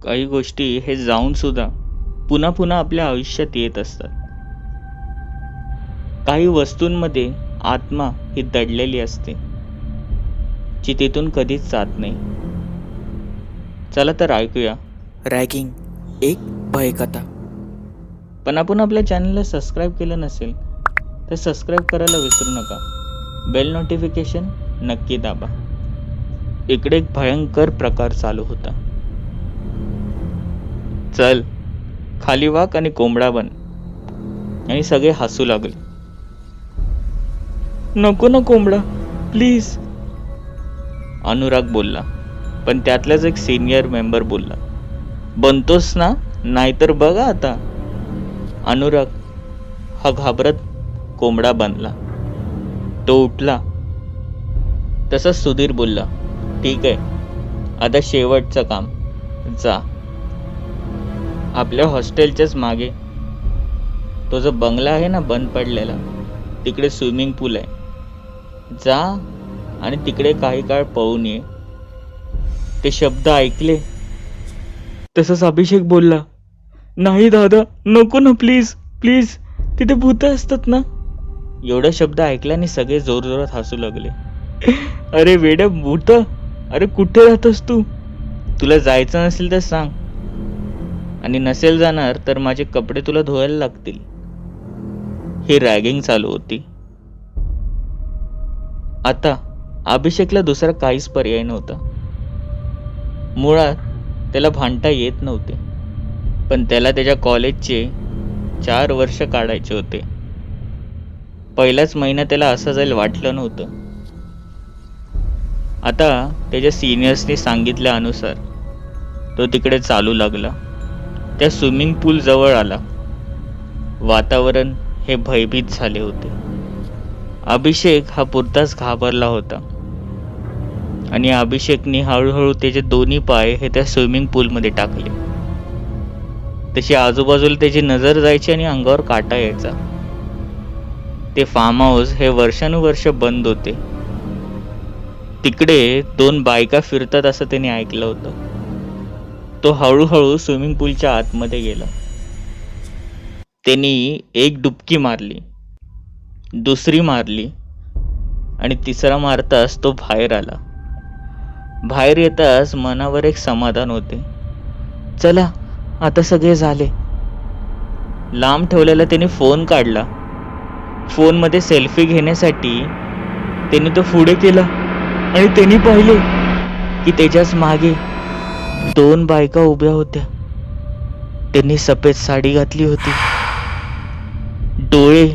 काही गोष्टी हे जाऊन सुद्धा पुन्हा पुन्हा आपल्या आयुष्यात येत असतात. काही वस्तूंमध्ये आत्मा ही दडलेली असते, जी तिथून कधीच जात नाही. चला तर ऐकूया रॅगिंग एक भयकथा. पण आपण आपल्या चॅनलला सबस्क्राईब केलं नसेल तर सबस्क्राईब करायला विसरू नका. बेल नोटिफिकेशन नक्की दाबा. इकडे एक भयंकर प्रकार चालू होता. चल खाली वाक आणि कोंबडा बन. आणि सगळे हसू लागले. नको ना कोंबडा, प्लीज, अनुराग बोलला. पण त्यातलाच एक सिनियर मेंबर बोलला, बनतोस ना, नाहीतर बघा आता. अनुराग हा घाबरत कोंबडा बनला. तो उठला. तसंच सुधीर बोलला, ठीक आहे, आता शेवटचं काम, जा. आपल्या हॉस्टेलच्याच मागे तो जो बंगला आहे ना बंद पडलेला, तिकडे स्विमिंग पूल आहे. जा आणि तिकडे काही काळ पळून ये. ते शब्द ऐकले तसंच अभिषेक बोलला, नाही दादा, नको ना, प्लीज प्लीज, तिथे भूत असतात ना. एवढा शब्द ऐकल्याने सगळे जोरजोरात हसू लागले. अरे वेड्या भूत, अरे कुठे राहतोस तू? तुला जायचं नसेल तर सांग, आणि नसेल जाणार तर माझे कपडे तुला धुवायला लागतील. ही रॅगिंग चालू होती. आता अभिषेकला दुसरा काहीच पर्याय नव्हता. मुळात त्याला भांडता येत नव्हते, पण त्याला त्याच्या कॉलेजचे 4 वर्ष काढायचे होते. पहिलाच महिना त्याला असं जाईल वाटलं नव्हतं. आता त्याच्या सिनियर्सनी सांगितल्यानुसार तो तिकडे चालू लागला. त्या स्विमिंग पूल जवळ आला. वातावरण हे भयभीत झाले होते. अभिषेक हा पुरताच घाबरला होता, आणि अभिषेकने हळूहळू त्याचे दोन्ही पाय हे त्या स्विमिंग पूलमध्ये टाकले. तशी आजूबाजूला त्याची नजर जायची आणि अंगावर काटा यायचा. ते फार्म हाऊस हे वर्षानुवर्ष बंद होते. तिकडे 2 बायका फिरतात असं त्याने ऐकलं होतं. तो हळूहळू स्विमिंग पूलच्या आतमध्ये गेला. त्यांनी एक डुबकी मारली, दुसरी मारली, आणि तिसरा मारताच तो बाहेर आला. बाहेर येताच मनावर एक समाधान होते. चला आता सगळे झाले. लांब ठेवलेला त्याने फोन काढला. फोनमध्ये सेल्फी घेण्यासाठी त्याने तो पुढे केला, आणि त्यांनी पाहिले की त्याच्याच मागे 2 बायका उभ्या होत्या. त्यांनी सफेद साडी घातली होती. डोळे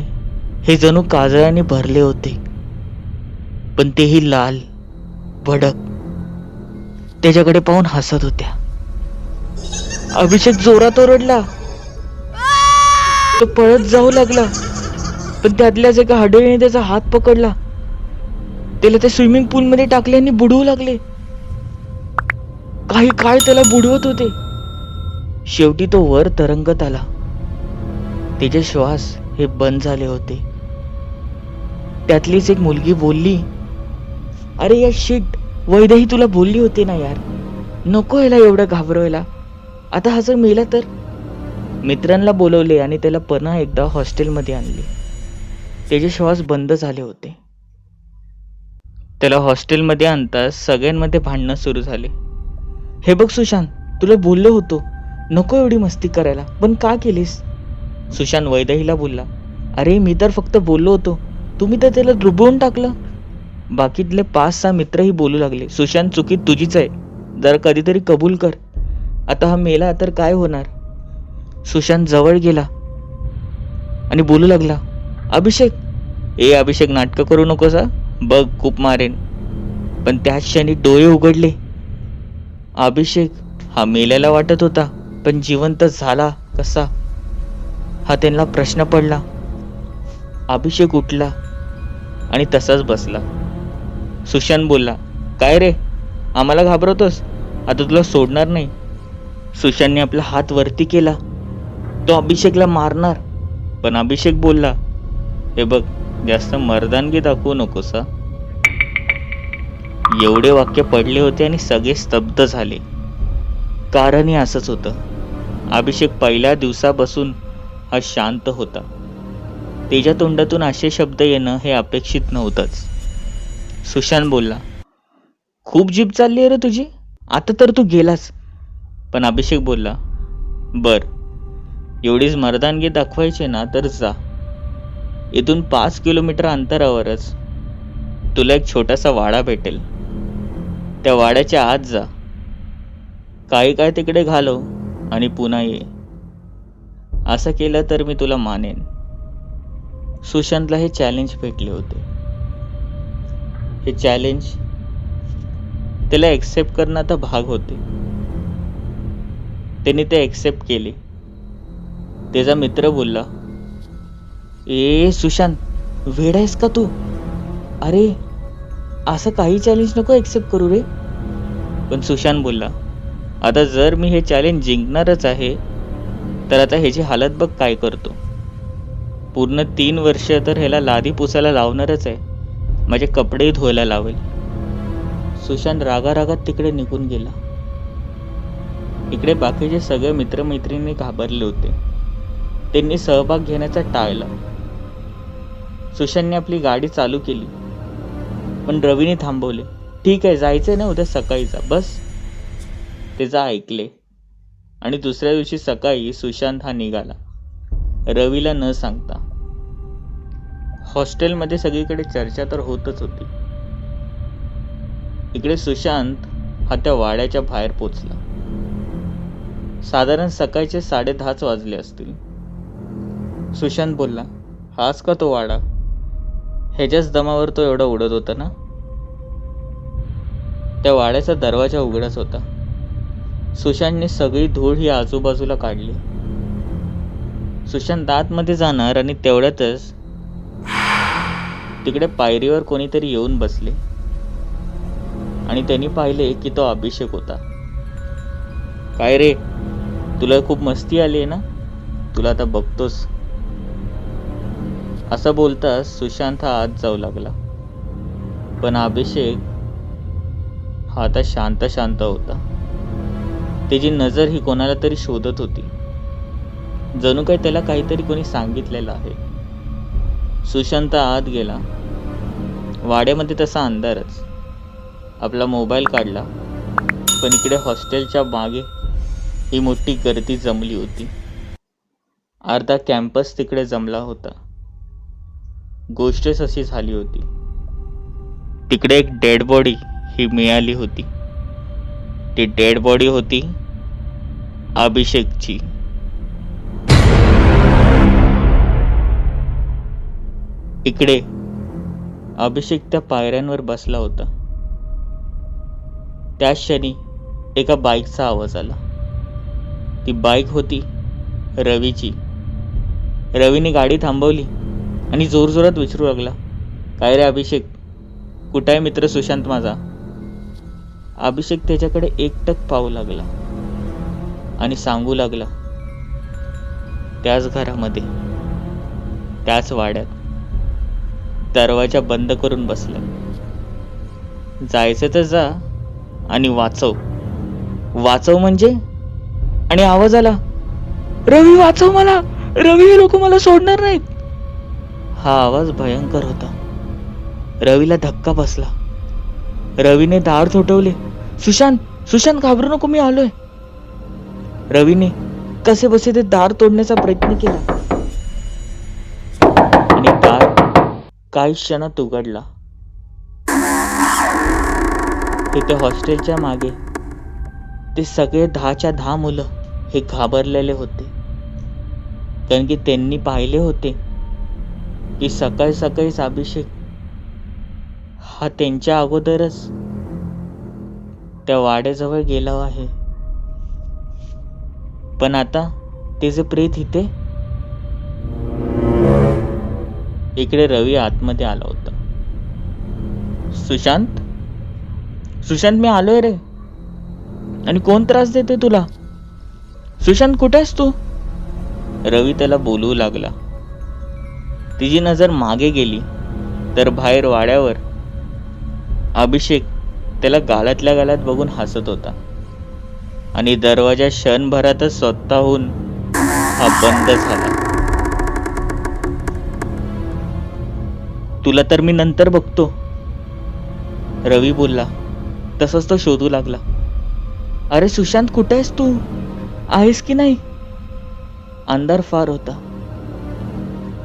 हे जणू काजळाने भरले होते, पण तेही लाल भडक. त्याच्याकडे पाहून हसत होत्या. अभिषेक जोरात ओरडला. तो पळत जाऊ लागला, पण त्यातल्याच एका हडळीने त्याचा हात पकडला. त्याला त्या स्विमिंग पूल मध्ये टाकले आणि बुडवू लागले. काही काळ त्याला बुडवत होते. शेवटी तो वर तरंगत आला. त्याचे श्वास हे बंद झाले होते. त्यातलीच एक मुलगी बोलली, अरे या शिट, वैदेही तुला बोलली होती ना यार, नको याला एवढं घाबरवायला. आता हा जर मेला तर. मित्रांना बोलवले आणि त्याला पुन्हा एकदा हॉस्टेलमध्ये आणले. त्याचे श्वास बंद झाले होते. त्याला हॉस्टेलमध्ये आणताच सगळ्यांमध्ये भांडणं सुरू झाले. हे बघ सुशांत, तुला बोललो होतो नको एवढी मस्ती करायला, पण का केलीस? सुशांत वैदेहीला बोलला, अरे मी तर फक्त बोललो होतो, तुम्ही तर त्याला डुबवून टाकलं. बाकीतले 5-6 मित्रही बोलू लागले, सुशांत चुकी तुझीच आहे, जर कधीतरी कबूल कर. आता हा मेला तर काय होणार? सुशांत जवळ गेला आणि बोलू लागला, अभिषेक, अभिषेक नाटकं करू नकोस, बघ खूप मारेन. पण त्याच क्षणी डोळे उघडले. अभिषेक हा मेलेला वाटत होता, पण जिवंत झाला कसा, हा त्यांना प्रश्न पडला. अभिषेक उठला आणि तसाच बसला. सुशांत बोलला, काय रे, आम्हाला घाबरवतोस? आता तुला सोडणार नाही. सुशांतने आपला हात वरती केला. तो अभिषेकला मारणार, पण अभिषेक बोलला, हे बघ, जास्त मर्दानगी दाखवू नकोस. एवढे वाक्य पडले होते आणि सगळे स्तब्ध झाले. कारणही असंच होतं. अभिषेक पहिल्या दिवसापासून हा शांत होता. त्याच्या तोंडातून असे शब्द येणं हे अपेक्षित नव्हतंच. सुशांत बोलला, खूप जीभ चालली आहे रे तुझी, आता तर तू गेलास. पण अभिषेक बोलला, बर, एवढीच मर्दानगी दाखवायची ना तर जा. इथून 5 किलोमीटर अंतरावरच तुला एक छोटासा वाडा भेटेल. त्या वाड्याच्या आत जा, काही काय तिकडे घालव आणि पुन्हा ये. असं केलं तर मी तुला मानेन. सुशांतला हे चॅलेंज भेटले होते. हे चॅलेंज त्याला एक्सेप्ट करणं आता भाग होते. त्याने ते एक्सेप्ट केले. त्याचा मित्र बोलला, ए सुशांत, वेडा आहेस का तू? अरे असं काही चॅलेंज नको एक्सेप्ट करू रे. पण सुशांत बोलला, आता जर मी हे चॅलेंज जिंकणारच आहे तर आता ह्याची हालत बघ काय करतो. पूर्ण 3 वर्ष तर ह्याला लादी पुसायला लावणारच आहे. माझे कपडेही धुवायला लावेल. सुशांत रागारागात तिकडे निघून गेला. इकडे बाकीचे सगळे मित्रमैत्रिणी घाबरले होते. त्यांनी सहभाग घेण्याचा टाळला. सुशांतने आपली गाडी चालू केली, पण रवीने थांबवले. ठीक आहे, जायचंय ना, उद्या सकाळी जा बस. त्याचा ऐकले आणि दुसऱ्या दिवशी सकाळी सुशांत हा निघाला, रवीला न सांगता. हॉस्टेलमध्ये सगळीकडे चर्चा तर होतच होती. इकडे सुशांत हा त्या वाड्याच्या बाहेर पोचला. साधारण सकाळचे 10:30 वाजले असतील. सुशांत बोलला, हाच का तो वाडा? ह्याच्याच दमावर तो एवढा उडत होता ना? त्या वाड्याचा दरवाजा उघडाच होता. सुशांतने सगळी धूळ ही आजूबाजूला काढली. सुशांत आतमध्ये जाणार आणि तेवढ्यातच तिकडे पायरीवर कोणीतरी येऊन बसले आणि त्यांनी पाहिले की तो अभिषेक होता. काय रे, तुला खूप मस्ती आली आहे ना? तुला आता बघतोस. असं बोलताच सुशांत हा आत जाऊ लागला. पण अभिषेक हा आता शांत शांत होता. त्याची नजर ही कोणाला तरी शोधत होती. जणू काही त्याला काहीतरी कोणी सांगितलेलं आहे. सुशांत आत गेला. वाड्यामध्ये तसा अंधारच. आपला मोबाईल काढला, पण इकडे हॉस्टेलच्या मागे ही मोठी गर्दी जमली होती. अर्धा कॅम्पस तिकडे जमला होता. गोष्टच अशी झाली होती. तिकडे एक डेड बॉडी ही मिळाली होती. ती डेड बॉडी होती अभिषेकची. इकडे अभिषेक त्या पायऱ्यांवर बसला होता. त्याच क्षणी एका बाईकचा आवाज आला. ती बाईक होती रवीची. रवीने गाडी थांबवली आणि जोरजोरात विचारू लागला, काय रे अभिषेक, कुठं आहे मित्र सुशांत माझा? अभिषेक त्याच्याकडे एकटक पाहू लागला आणि सांगू लागला, त्याच घरामध्ये, त्याच वाड्यात दरवाजा बंद करून बसला. जायचं तर जा आणि वाचव. वाचव म्हणजे? आणि आवाज आला, रवी वाचव मला, रवी, हे लोक मला सोडणार नाहीत. हा आवाज भयंकर होता. रवीला धक्का बसला. रवीने दार थोटवले. सुशांत, सुशांत घाबरू नको, मी आलोय. रवीने कसे बसे ते दार तोडण्याचा प्रयत्न केला आणि दार काही क्षणात उघडला. तिथे हॉस्टेलच्या मागे ते सगळे 10च्या 10 मुलं हे घाबरलेले होते. कारण की त्यांनी पाहिले होते की सकाळी सकाळीच अभिषेक हा त्यांच्या अगोदरच त्या वाड्याजवळ गेला आहे. पण आता त्याचे प्रेत इथे. इकडे रवी आतमध्ये आला होता. सुशांत, सुशांत, मी आलोय रे. आणि कोण त्रास देते तुला? सुशांत, कुठे आहेस तू? रवी त्याला बोलवू लागला. तिची नजर मागे गेली तर बाहेर वाड्यावर अभिषेक त्याला गालातल्या गालात बघून हसत होता. आणि दरवाजा क्षणभरातच स्वतःहून हा बंद झाला. तुला तर मी नंतर बघतो, रवी बोलला. तसंच तो शोधू लागला. अरे सुशांत, कुठे आहेस तू? आहेस की नाही? अंधार फार होता.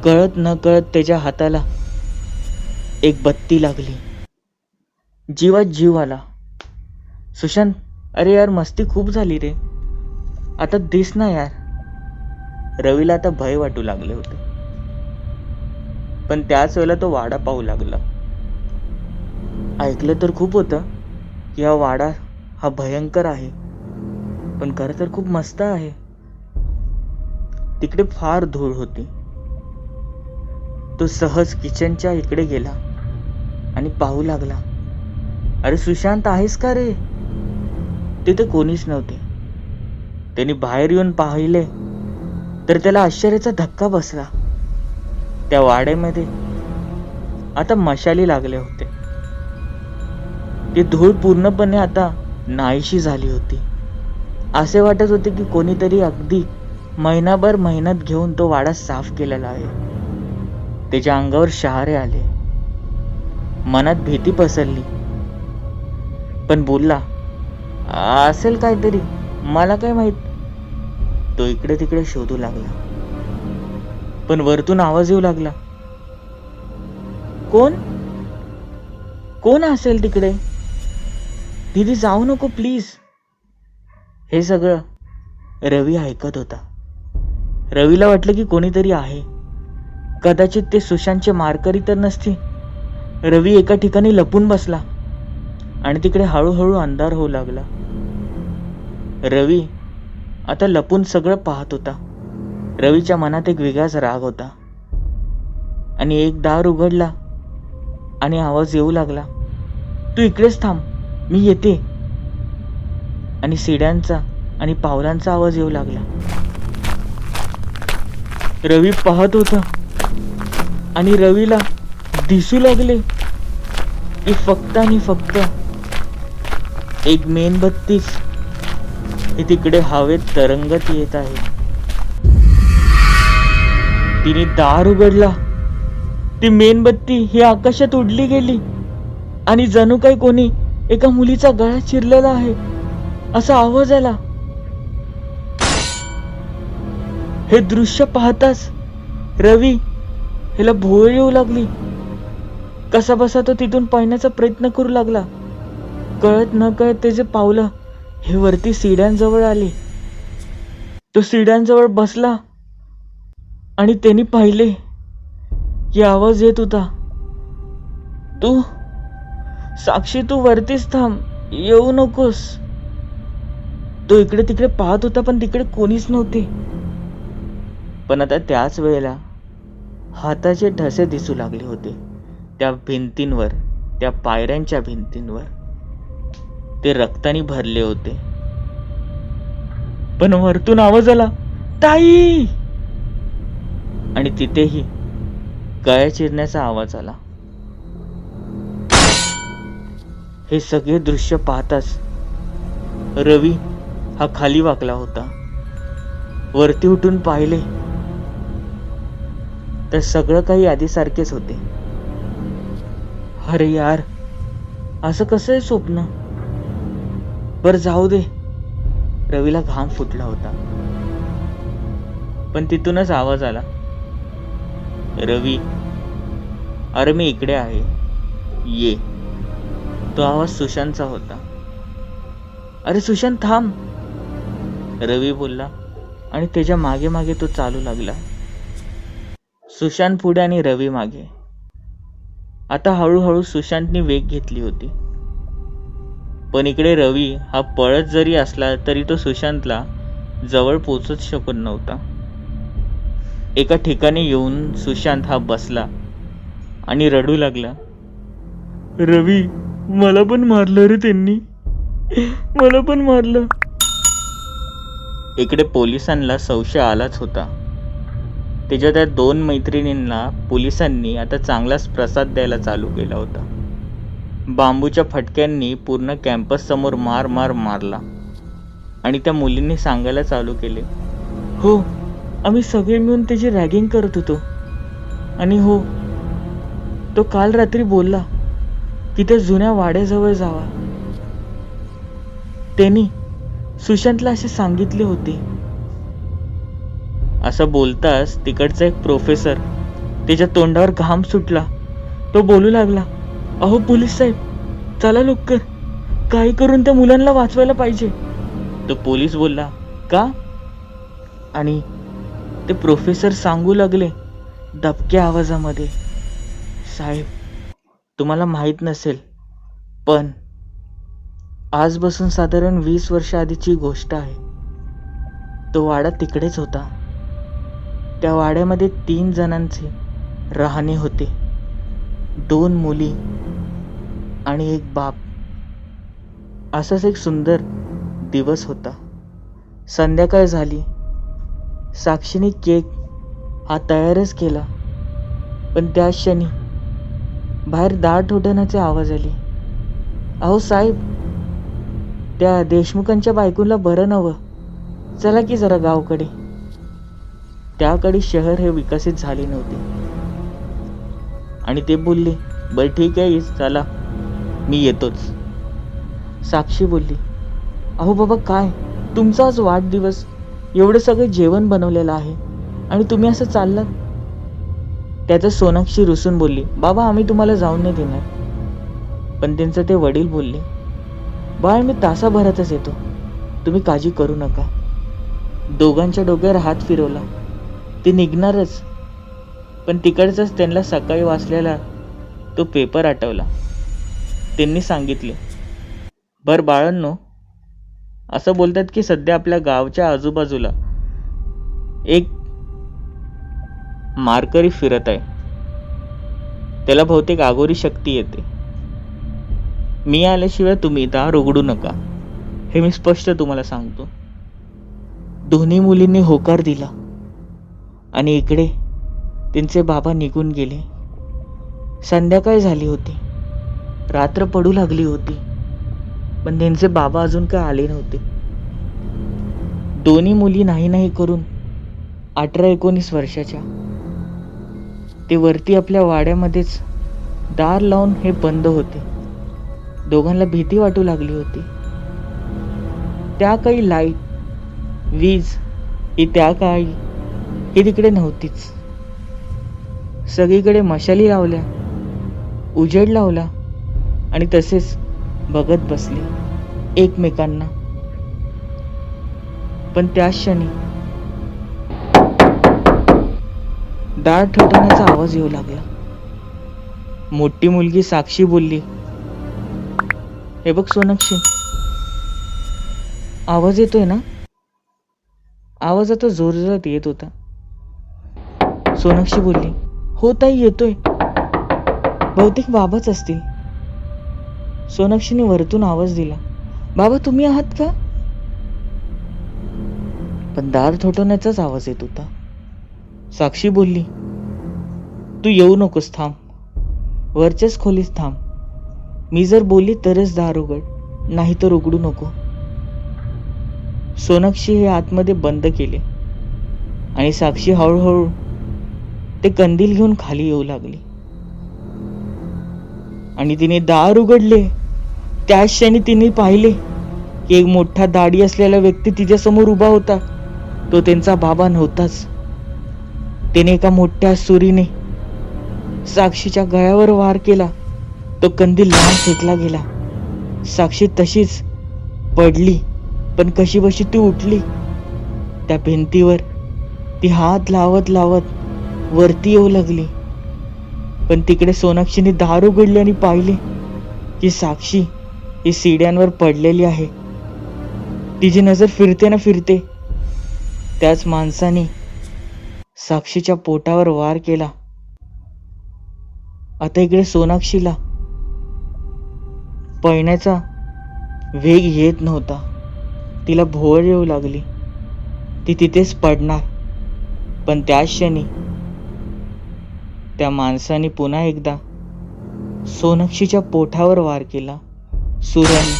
कळत न कळत त्याच्या हाताला एक बत्ती लागली. जीवात जीव आला. सुशांत, अरे यार, मस्ती खूप झाली रे, आता दिस ना यार. रवीला आता भय वाटू लागले होते, पण त्याच वेळेला तो वाडा पाहू लागला. ऐकलं तर खूप होतं की हा वाडा हा भयंकर आहे, पण खरं तर खूप मस्त आहे. तिकडे फार धूळ होती. तो सहज किचनच्या इकडे गेला आणि पाहू लागला. अरे सुशांत, आहेस का रे? तिथे कोणीच नव्हते. त्यांनी बाहेर येऊन पाहिले तर त्याला आश्चर्याचा धक्का बसला. त्या वाड्यामध्ये आता मशाली लागले होते. ती धूळ पूर्णपणे आता नाहीशी झाली होती. असे वाटत होते की कोणीतरी अगदी महिनाभर मेहनत घेऊन तो वाडा साफ केलेला आहे. त्याच्या अंगावर शहारे आले, मनात भीती पसरली, पण बोलला, असेल काहीतरी, मला काय माहित. तो इकडे तिकडे शोधू लागला, पण वरतून आवाज येऊ लागला. कोण कोण असेल तिकडे? दीदी, जाऊ नको प्लीज. हे सगळं रवी ऐकत होता. रवीला वाटलं की कोणीतरी आहे. कदाचित ते सुशांतचे मारकरी तर नसतील. रवी एका ठिकाणी लपून बसला आणि तिकडे हळूहळू अंधार होऊ लागला. रवी आता लपून सगळं पाहत होता. रवीच्या मनात एक वेगळाच राग होता. आणि एक दार उघडला आणि आवाज येऊ लागला, तू इकडेच थांब, मी येते. आणि शिड्यांचा आणि पावलांचा आवाज येऊ लागला. रवी पाहत होता आणि रवीला दिसू लागले की फक्त आणि फक्त एक मेणबत्तीच ही तिकडे हवेत तरंगत येत आहे. तिने दार उघडला. ती मेणबत्ती ही आकाशात उडली गेली आणि जणू काही कोणी एका मुलीचा गळा चिरलेला आहे असा आवाज आला. हे दृश्य पाहताच रवी ह्याला भोळ येऊ लागली. कसा बसा तो तिथून पळण्याचा प्रयत्न करू लागला. कळत न कळत त्याचे पावलं हे वरती शिड्यांजवळ आले. तो शिड्यांजवळ बसला आणि त्यांनी पाहिले की आवाज येत होता, तू साक्षी, तू वरतीच थांब, येऊ नकोस. तो इकडे तिकडे पाहत होता, पण तिकडे कोणीच नव्हते. पण आता त्याच वेळेला हाताचे ठसे दिसू लागले होते त्या भिंतींवर, त्या पायऱ्यांच्या भिंतींवर. ते रक्तानी भरले होते. पण वरतून आवाज आला, ताई. आणि तिथेही गळा चिरण्याचा आवाज आला. हे सगळे दृश्य पाहताच रवी हा खाली वाकला होता. वरती उठून पाहिले तर सगळं काही आधीसारखेच होते. अरे यार, असं कसं आहे स्वप्न? बर जाऊ दे. रवीला घाम फुटला होता. पण तिथूनच आवाज आला, रवी, अरे मी इकडे आहे, ये. तो आवाज सुशांतचा होता. अरे सुशांत, थांब, रवी बोलला आणि त्याच्या मागे मागे तो चालू लागला. सुशांत पुढे आणि रवी मागे. आता हळूहळू सुशांतने वेग घेतली होती. पण इकडे रवी हा पळत जरी असला तरी तो सुशांतला जवळ पोचूच शकत नव्हता. एका ठिकाणी येऊन सुशांत हा बसला आणि रडू लागला, रवी, मला पण मारलं रे त्यांनी, मला पण मारलं. इकडे पोलिसांना संशय आलाच होता. त्याच्या त्या 2 मैत्रिणींना पोलिसांनी आता चांगलाच प्रसाद द्यायला चालू केला होता. बांबूच्या फटक्यांनी पूर्ण कॅम्पस समोर मार मार मारला. आणि त्या मुलींनी सांगायला चालू केले, हो, आम्ही सगळे मिळून त्याची रॅगिंग करत होतो. आणि हो, तो काल रात्री बोलला की त्या जुन्या वाड्याजवळ जावा. त्यांनी सुशांतला असे सांगितले होते. असं बोलताच तिकडचा एक प्रोफेसर, त्याच्या तोंडावर घाम सुटला. तो बोलू लागला, अहो पोलीस साहेब, चला लवकर, काही करून त्या मुलांना वाचवायला पाहिजे. तो पोलीस बोलला, का? आणि ते प्रोफेसर सांगू लागले दबक्या आवाजामध्ये, साहेब, तुम्हाला माहीत नसेल, पण आजपासून साधारण 20 वर्ष आधीची गोष्ट आहे. तो वाडा तिकडेच होता. त्या वाड्यामध्ये 3 जणांचे राहणे होते. 2 मुली आणि एक बाप. असाच एक सुंदर दिवस होता. संध्याकाळ झाली. साक्षीने केक हा तयारच केला, पण त्याच क्षणी बाहेर दार ठोठावण्याचे आवाज आले. अहो साहेब, त्या देशमुखांच्या बायकोला बरं नव्हं, चला की जरा गावकडे. त्याकडे शहर हे विकसित झाले नव्हते. आणि ते बोलले, बरं ठीक आहे, चला, मी येतोच. साक्षी बोलली, अहो बाबा काय, तुमचा आज वाढदिवस, एवढं सगळं जेवण बनवलेलं आहे आणि तुम्ही असं चाललात. त्याचं सोनाक्षी रुसून बोलली, बाबा आम्ही तुम्हाला जाऊन नाही देणार. पण त्यांचं ते वडील बोलले, बाळ मी तासाभरातच येतो, तुम्ही काळजी करू नका. दोघांच्या डोक्यावर हात फिरवला. ते निघणारच, पण तिकडचाच त्यांना सकाळी वाचलेला तो पेपर आठवला. त्यांनी सांगितले, बरं बाळांनो, असं बोलतात की सध्या आपल्या गावच्या आजूबाजूला एक मारकरी फिरत आहे. त्याला बहुतेक आगोरी शक्ती येते. मी आल्याशिवाय तुम्ही दार उघडू नका, हे मी स्पष्ट तुम्हाला सांगतो. दोन्ही मुलींनी होकार दिला आणि इकडे त्यांचे बाबा निघून गेले. संध्याकाळ झाली होती. रात्र पडू लागली होती, पण त्यांचे बाबा अजून काय आले नव्हते. दोन्ही मुली नाही नाही करून 18-19 वर्षाच्या. ते वरती आपल्या वाड्यामध्येच दार लावून हे बंद होते. दोघांना भीती वाटू लागली होती. त्या काही लाईट, वीज ही त्या काळी ही तिकडे नव्हतीच. सगळीकडे मशाली लावल्या, उजेड लावला आणि तसेच बघत बसले एकमेकांना. पण त्याच क्षणी दार ठोठावण्याचा आवाज येऊ लागला. मोठी मुलगी साक्षी बोलली, हे बघ सोनाक्षी, आवाज येतोय ना? आवाज आता जोरजोरात येत होता. सोनाक्षी बोलली, हो ताई, येतोय. बहुतेक बाबाच असतील. सोनाक्षीने वरतून आवाज दिला, बाबा तुम्ही आहात का? पण दार ठोठावण्याचाच आवाज येत होता. साक्षी बोलली, तू येऊ नकोस, थांब, वरच्याच खोलीत थांब. मी जर बोलली तरच दार उघड, नाही तर उघडू नको. सोनाक्षी हे आतमध्ये बंद केले आणि साक्षी हळूहळू ते कंदील घेऊन खाली येऊ लागली आणि तिने दार उघडले. त्याच क्षणी तिने पाहिले की एक मोठा दाढी असलेला व्यक्ती तिच्या समोर उभा होता. तो त्यांचा बाबा नव्हताच. त्याने एका मोठ्या सुरीने साक्षीच्या गळ्यावर वार केला. तो कंदील लहान फेकला गेला. साक्षी तशीच पडली, पण कशी बशी ती उठली. त्या भिंतीवर ती हात लावत लावत वरती येऊ लागली. पण तिकडे सोनाक्षीने दार उघडले आणि पाहिले की साक्षी ही सीड्यांवर पडलेली आहे. तिची नजर फिरते ना फिरते त्याच माणसाने साक्षीच्या पोटावर वार केला. आता इकडे सोनाक्षीला पळण्याचा वेग येत नव्हता. तिला भोवळ येऊ लागली. ती तिथेच पडणार. पण त्याच क्षणी त्या माणसाने पुन्हा एकदा सोनाक्षीच्या पोटावर वार केला सुराने.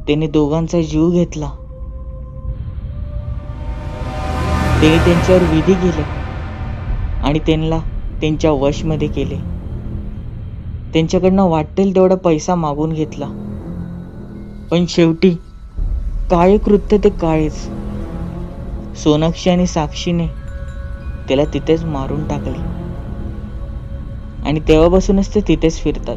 त्याने दोघांचा जीव घेतला. त्यांनी त्यांच्यावर विधी केले आणि त्यांना त्यांच्या वशमध्ये केले. त्यांच्याकडनं वाटेल तेवढा पैसा मागून घेतला. पण शेवटी काळे कृत्य ते काळेच. सोनाक्षी आणि साक्षीने त्याला तिथेच मारून टाकले आणि तेव्हापासूनच ते तिथेच फिरतात.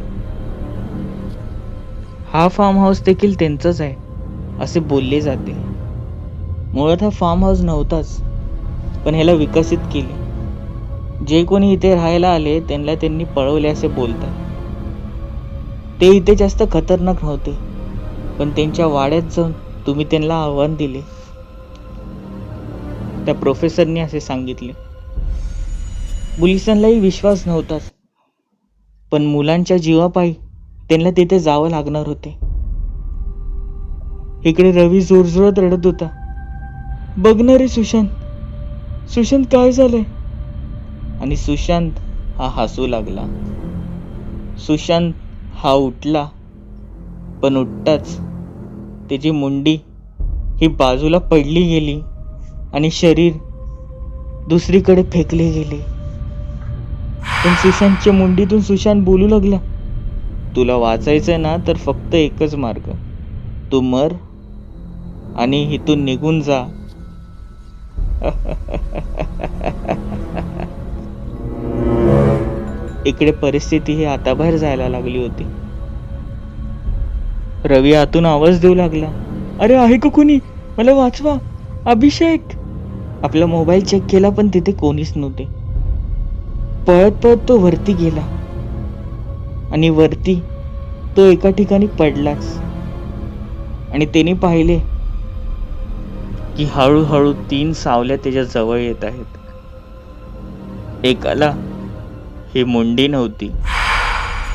हा फार्म हाऊस देखील त्यांचंच आहे असे बोलले जाते. मुळात हा फार्म हाऊस नव्हताच, पण ह्याला विकसित केले. जे कोणी इथे राहायला आले त्यांना त्यांनी पळवले असे बोलतात. ते इथे जास्त खतरनाक नव्हते, पण त्यांच्या वाड्यात जाऊन तुम्ही त्यांना आव्हान दिले. त्या प्रोफेसरने असे सांगितले. पोलिसांनाही विश्वास नव्हताच, पण मुलांच्या जीवापायी त्यांना तिथे जावं लागणार होते. इकडे रवी जोरजोरात रडत होता. बघ ना रे सुशांत, सुशांत काय झालंय? आणि सुशांत हा हसू लागला. सुशांत हा उठला, पण उठताच त्याची मुंडी ही बाजूला पडली गेली आणि शरीर दुसरीकडे फेकले गेले. पण सुशांतच्या मुंडीतून सुशांत बोलू लागला, तुला वाचायचं ना तर फक्त एकच मार्ग, तू मर आणि इथून निघून जा. इकडे परिस्थिती ही हाताबाहेर जायला लागली होती. रवी आतून आवाज देऊ लागला, अरे आहे का कोणी? मला वाचवा, अभिषेक. आपला मोबाईल चेक केला पण तिथे कोणीच नव्हते. पळत पळत तो वरती गेला आणि वरती तो एका ठिकाणी पडलाच. आणि त्याने पाहिले की हळूहळू 3 सावल्या त्याच्या जवळ येत आहेत. एकाला ही मुंडी नव्हती,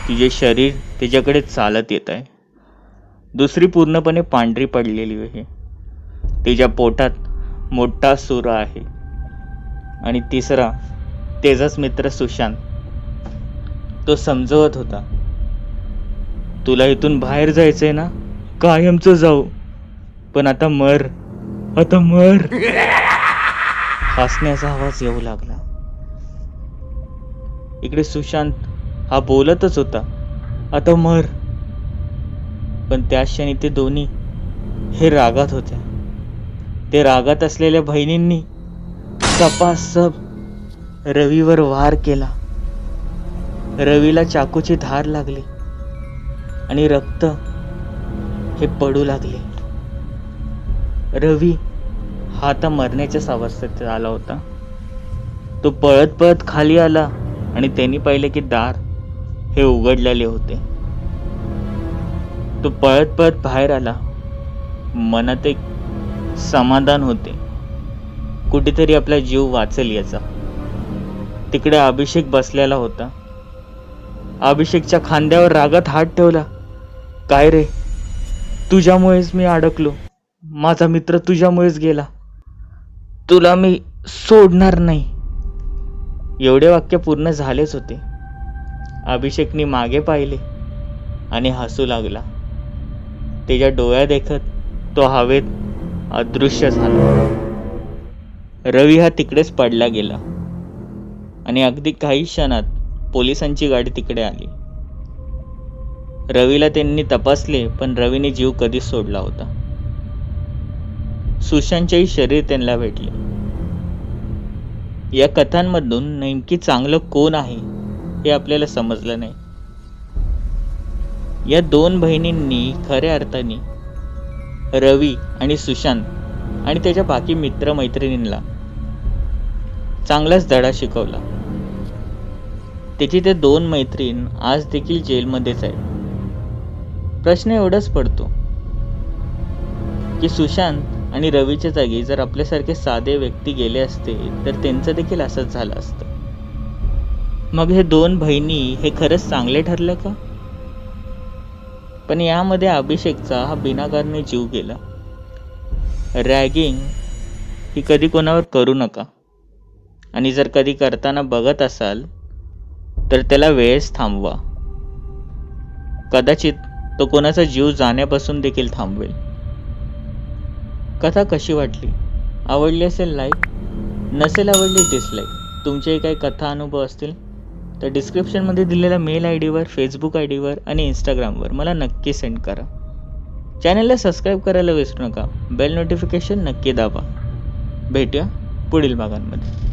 तिचे शरीर त्याच्याकडे चालत येत आहे. दुसरी पूर्णपणे पांढरी पडलेली आहे, तिच्या पोटात मोठा सुरा आहे. आणि तिसरा त्याचाच मित्र सुशांत. तो समजवत होता, तुला इथून बाहेर जायचंय ना, कायमचं जाऊ, पण आता मर, आता मर. हसण्याचा आवाज येऊ लागला. इकडे सुशांत हा बोलतच होता, आता मर, पण त्या क्षणी ते दोन्ही हे रागात होते. ते रागात असलेल्या बहिणींनी सपासप रवीवर वार केला. रवीला चाकूची धार लागली आणि रक्त हे पडू लागले. रवी हा आता मरण्याच्याच अवस्थेत आला होता. तो पळत पळत खाली आला आणि त्यांनी पाहिले की दार हे उघडलेले होते. तो पळत पळत बाहेर आला. मनात एक समाधान होते, कुठेतरी आपला जीव वाचेल याचा. तिकडे अभिषेक बसलेला होता. अभिषेकच्या खांद्यावर रागात हात ठेवला. काय रे, तुझ्यामुळेच मी अडकलो, माझा मित्र तुझ्यामुळेच गेला, तुला मी सोडणार नाही. एवढे वाक्य पूर्ण झालेच होते. अभिषेकने मागे पाहिले आणि हसू लागला. त्याच्या डोळ्या देखत तो हवेत अदृश्य झाला. रवी हा तिकडेच पडला गेला आणि अगदी काही क्षणात पोलिसांची गाडी तिकडे आली. रवीला त्यांनी तपासले, पण रवीने जीव कधीच सोडला होता. सुशांतचेही शरीर त्यांना भेटले. या कथांमधून नेमकी चांगलं कोण आहे हे आपल्याला समजलं नाही. या 2 बहिणींनी खऱ्या अर्थाने रवी आणि सुशांत आणि त्याच्या बाकी मित्रमैत्रिणींना चांगलाच धडा शिकवला. त्याची ते 2 मैत्रीण आज देखील जेलमध्येच आहेत. प्रश्न एवढाच पडतो की सुशांत आणि रवीच्या जागी जर आपल्यासारखे साधे व्यक्ती गेले असते तर त्यांचं देखील असंच झालं असतं. मग हे 2 बहिणी हे खरंच चांगले ठरले का? पण यामध्ये अभिषेकचा हा बिनाकारणे जीव गेला. रॅगिंग ही कधी कोणावर करू नका, आणि जर कधी करताना बघत असाल तर त्याला वेळेस थांबवा. कदाचित तो कोणाचा जीव जाण्यापासून देखील थांबवेल. कथा कशी वाटली? आवडली असेल लाईक, नसेल आवडली डिसलाईक. तुमचेही काही कथा अनुभव असतील तर डिस्क्रिप्शनमध्ये दिलेल्या मेल आय डीवर, फेसबुक आय डीवर आणि इंस्टाग्रामवर मला नक्की सेंड करा. चॅनलला सबस्क्राईब करायला विसरू नका. बेल नोटिफिकेशन नक्की दाबा. भेटूया पुढील भागांमध्ये.